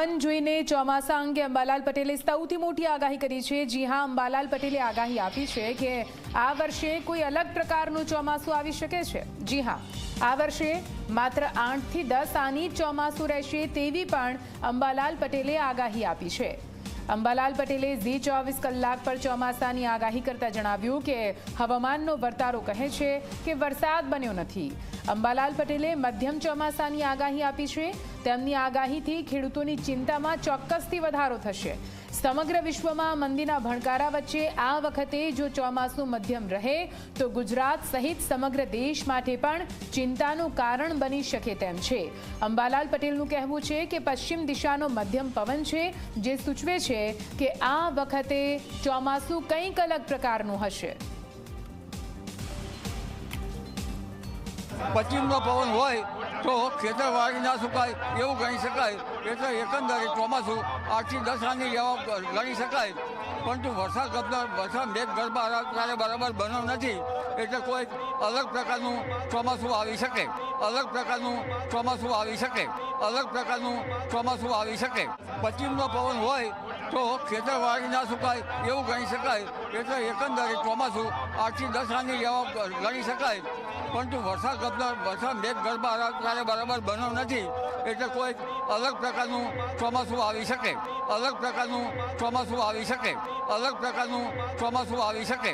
પવન જોઈને ચોમાસા અંગે અંબાલાલ પટેલે સૌથી મોટી આગાહી કરી છે। જી હા, અંબાલાલ પટેલે આગાહી આપી છે કે આ વર્ષે કોઈ અલગ પ્રકારનું ચોમાસું આવી શકે છે। જી હા, આ વર્ષે માત્ર 8 થી 10 આની ચોમાસું રહેશે તેવી પણ અંબાલાલ પટેલે આગાહી આપી છે। અંબાલાલ પટેલે ઝી 24 કલાક પર ચોમાસાની આગાહી કરતા જણાવ્યું કે હવામાનનો વર્તારો કહે છે કે વરસાદ બન્યો નથી। અંબાલાલ પટેલે મધ્યમ ચોમાસાની આગાહી આપી છે। તેમની આગાહીથી ખેડૂતોની ચિંતામાં ચોક્કસથી વધારો થશે। સમગ્ર વિશ્વમાં મંદીના ભણકારા વચ્ચે આ વખતે જો ચોમાસું મધ્યમ રહે તો ગુજરાત સહિત સમગ્ર દેશ માટે પણ ચિંતાનું કારણ બની શકે તેમ છે। અંબાલાલ પટેલનું કહેવું છે કે પશ્ચિમ દિશાનો મધ્યમ પવન છે, જે સૂચવે છે કે આ વખતે ચોમાસું કંઈક અલગ પ્રકારનું હશે। પશ્ચિમનો પવન હોય તો ખેતરવાડી ના સુકાય એવું ગણી શકાય। એટલે એકંદરે ચોમાસું 8 થી 10 આની જેવા ગણી શકાય, પરંતુ વરસાદ મેઘ ગર્ભા ત્યારે બરાબર બન્યો નથી। એટલે કોઈ અલગ પ્રકારનું ચોમાસું આવી શકે, અલગ પ્રકારનું ચોમાસું આવી શકે, અલગ પ્રકારનું ચોમાસું આવી શકે। પશ્ચિમનો પવન હોય તો ખેતરવાડી ના સુકાય એવું ગણી શકાય। એટલે એકંદરે ચોમાસું 8 થી 10 આની જેવા ગણી શકાય, પરંતુ વરસાદ મેઘ ગર્ભા ત્યારે બરાબર બન્યો નથી। એટલે કોઈ અલગ પ્રકારનું ચોમાસું આવી શકે, અલગ પ્રકારનું ચોમાસું આવી શકે, અલગ પ્રકારનું ચોમાસું આવી શકે।